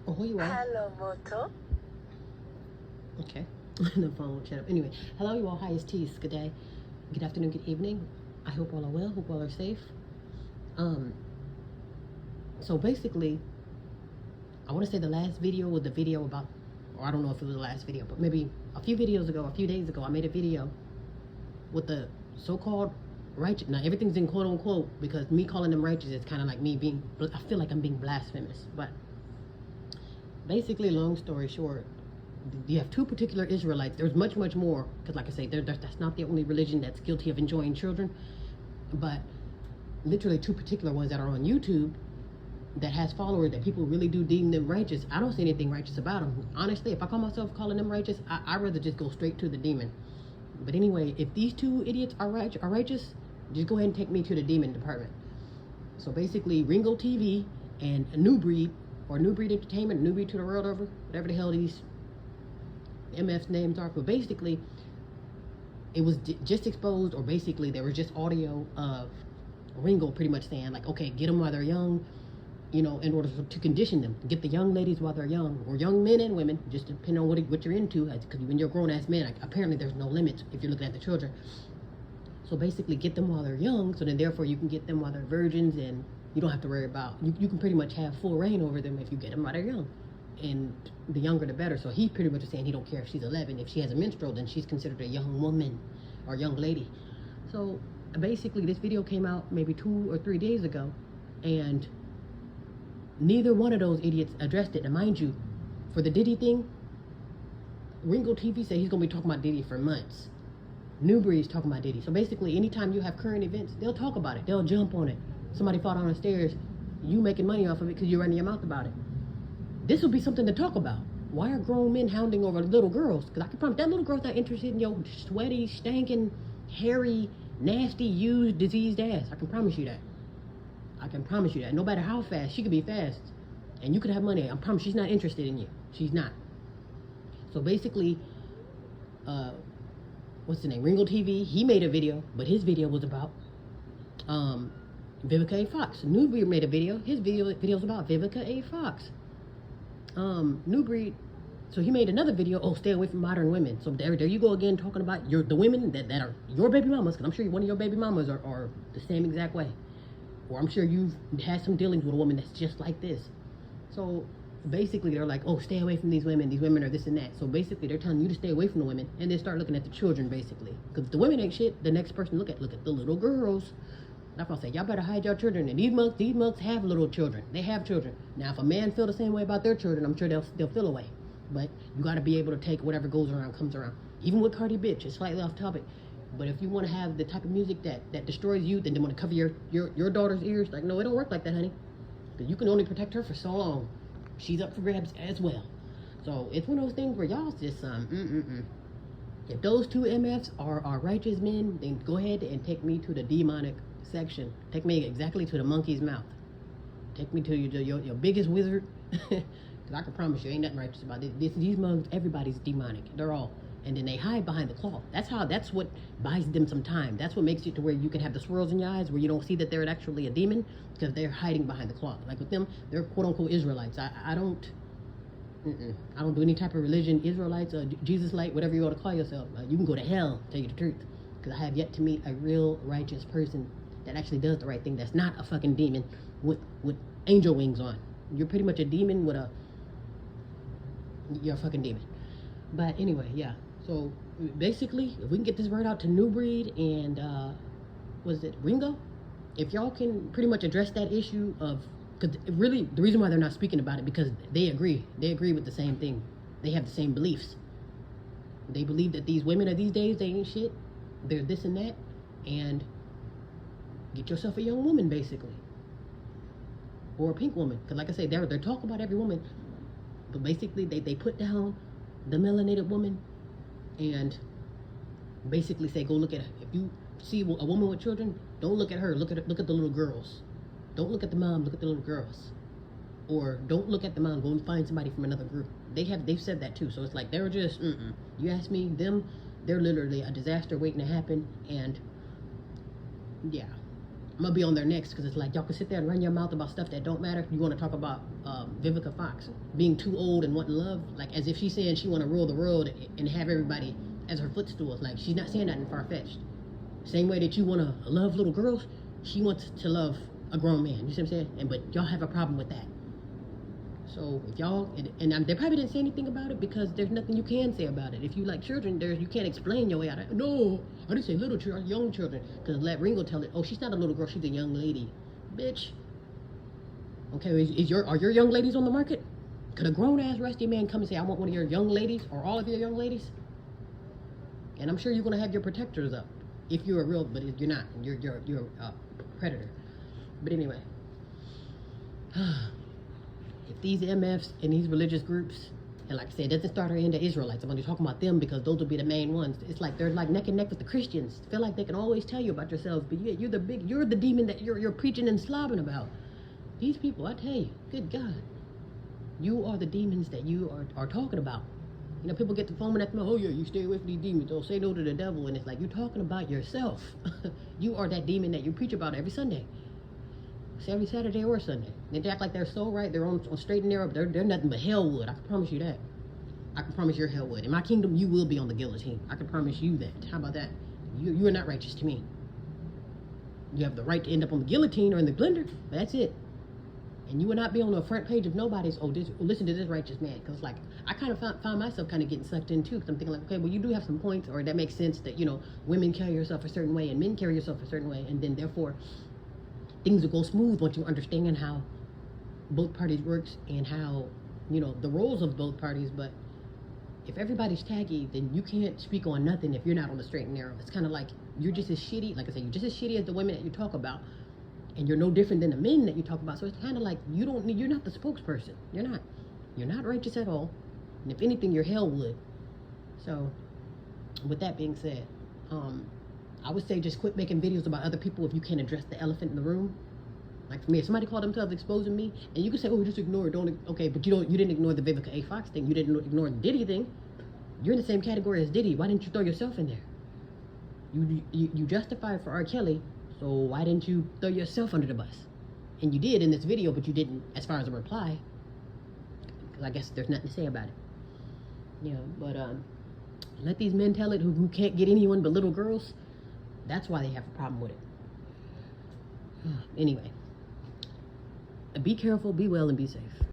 Oh, who you are? Hello, Moto. Okay. The phone won't shut up. Anyway, hello, you all. Hi, it's Tease. Good day. Good afternoon. Good evening. I hope all are well. Hope all are safe. Um. So basically, I want to say the last video was the video about, or I don't know if it was the last video, but maybe a few videos ago, a few days ago, I made a video with the so-called righteous. Now everything's in quote unquote because me calling them righteous is kind of like me being. I feel like I'm being blasphemous, but basically, long story short, you have two particular Israelites. There's much, much more, because like I say, that's not the only religion that's guilty of enjoying children, but literally two particular ones that are on YouTube that has followers that people really do deem them righteous. I don't see anything righteous about them. Honestly, if I call myself calling them righteous, I'd rather just go straight to the demon. But anyway, if these two idiots are righteous, just go ahead and take me to the demon department. So basically, Ringo TV and New Breed, or New Breed Entertainment, New Breed to the World Over, whatever the hell these MF's names are. But basically, it was just exposed, or basically there was just audio of Ringo pretty much saying like, okay, get them while they're young, you know, in order to condition them, get the young ladies while they're young, or young men and women, just depending on what you're into, because when you're a grown-ass man, apparently there's no limits if you're looking at the children. So basically get them while they're young, so then therefore you can get them while they're virgins, and you don't have to worry about, you can pretty much have full reign over them if you get them while they're young. And the younger the better. So he pretty much is saying he don't care if she's 11. If she has a menstrual, then she's considered a young woman or young lady. So basically this video came out maybe 2 or 3 days ago, and neither one of those idiots addressed it. And mind you, for the Diddy thing, Ringo TV said he's going to be talking about Diddy for months. New Breed's talking about Diddy. So basically, anytime you have current events, they'll talk about it. They'll jump on it. Somebody fell down the stairs, you making money off of it because you're running your mouth about it. This will be something to talk about. Why are grown men hounding over little girls? Because I can promise that little girl's not interested in your sweaty, stinking, hairy, nasty, used, diseased ass. I can promise you that. I can promise you that. No matter how fast, she could be fast. And you could have money. I promise she's not interested in you. She's not. So basically, what's the name? Ringo TV, he made a video, but his video was about Vivica A. Fox. New Breed made a video. His video's about Vivica A. Fox. New Breed, so he made another video, oh, stay away from modern women. So there you go again, talking about the women that are your baby mamas, because I'm sure one of your baby mamas are the same exact way. Or I'm sure you've had some dealings with a woman that's just like this. So basically they're like, oh, stay away from these women are this and that. So basically they're telling you to stay away from the women, and then start looking at the children, basically. Because if the women ain't shit, the next person look at the little girls. That's why I say, y'all better hide your children. And these mugs have little children. They have children. Now, if a man feel the same way about their children, I'm sure they'll feel away. But you got to be able to take whatever goes around, comes around. Even with Cardi Bitch, it's slightly off topic. But if you want to have the type of music that destroys youth, and then want to cover your daughter's ears, like, no, it don't work like that, honey. Because you can only protect her for so long. She's up for grabs as well. So it's one of those things where y'all just, If those two MFs are righteous men, then go ahead and take me to the demonic section. Take me exactly to the monkey's mouth. Take me to your biggest wizard. Because I can promise you, ain't nothing righteous about this. These mugs, everybody's demonic. They're all. And then they hide behind the cloth. That's what buys them some time. That's what makes it to where you can have the swirls in your eyes, where you don't see that they're actually a demon, because they're hiding behind the cloth. Like with them, they're quote unquote Israelites. I don't do any type of religion, Israelites, Jesus light, whatever you want to call yourself. You can go to hell, tell you the truth. Because I have yet to meet a real righteous person that actually does the right thing, that's not a fucking demon with angel wings on. You're pretty much a demon with you're a fucking demon. But anyway, yeah. So basically, if we can get this word out to New Breed and was it Ringo? If y'all can pretty much address that issue of, because really the reason why they're not speaking about it, because they agree with the same thing. They have the same beliefs. They believe that these women of these days, they ain't shit. They're this and that, and get yourself a young woman, basically, or a pink woman. Because like I said, they're talking about every woman, but basically they put down the melanated woman and basically say, go look at her. If you see a woman with children, don't look at her. Look at the little girls. Don't look at the mom. Look at the little girls. Or don't look at the mom. Go and find somebody from another group. They've said that too. So it's like they're just You ask me, they're literally a disaster waiting to happen. And yeah. I'm gonna be on there next because it's like y'all can sit there and run your mouth about stuff that don't matter. You want to talk about Vivica Fox being too old and wanting love, like as if she's saying she want to rule the world and have everybody as her footstools. Like she's not saying nothing far-fetched. Same way that you want to love little girls, she wants to love a grown man. You see what I'm saying? But y'all have a problem with that. So if y'all, they probably didn't say anything about it because there's nothing you can say about it. If you like children, you can't explain your way out of it. No, I didn't say little children, young children. Because let Ringo tell it, oh, she's not a little girl, she's a young lady. Bitch. Okay, are your young ladies on the market? Could a grown-ass rusty man come and say, I want one of your young ladies, or all of your young ladies? And I'm sure you're going to have your protectors up. If you're a real, but if you're not, you're a predator. But anyway. If these MFs and these religious groups, and like I said, it doesn't start or end the Israelites. I'm only talking about them because those will be the main ones. It's like they're like neck and neck with the Christians. Feel like they can always tell you about yourselves, but you're the demon that you're preaching and slobbing about. These people, I tell you, good God, you are the demons that you are talking about. You know, people get to foaming at them, oh yeah, you stay away from these demons, don't say no to the devil, and it's like you're talking about yourself. You are that demon that you preach about every Sunday. It's every Saturday or Sunday. They act like they're so right, they're on straight and narrow, but they're nothing but hellwood. I can promise you that. I can promise you're hellwood. In my kingdom, you will be on the guillotine. I can promise you that. How about that? You are not righteous to me. You have the right to end up on the guillotine or in the blender. That's it. And you will not be on the front page of nobody's, listen to this righteous man. Because, like, I kind of find myself kind of getting sucked in, too. Because I'm thinking, like, okay, well, you do have some points, or that makes sense that, you know, women carry yourself a certain way and men carry yourself a certain way. And then, therefore, things will go smooth once you understand how both parties works and how, you know, the roles of both parties. But if everybody's taggy, then you can't speak on nothing if you're not on the straight and narrow. It's kind of like you're just as shitty, like I said, you're just as shitty as the women that you talk about, and you're no different than the men that you talk about. So it's kind of like you're not the spokesperson. You're not righteous at all. And if anything, you're hellwood. So with that being said, I would say just quit making videos about other people if you can't address the elephant in the room. Like for me, if somebody called themselves exposing me, and you can say, oh, just ignore it, okay, but you didn't ignore the Vivica A. Fox thing, you didn't ignore the Diddy thing. You're in the same category as Diddy. Why didn't you throw yourself in there? You justified for R. Kelly, so why didn't you throw yourself under the bus? And you did in this video, but you didn't as far as a reply, because I guess there's nothing to say about it. Yeah, but let these men tell it who can't get anyone but little girls. That's why they have a problem with it. Anyway, be careful, be well, and be safe.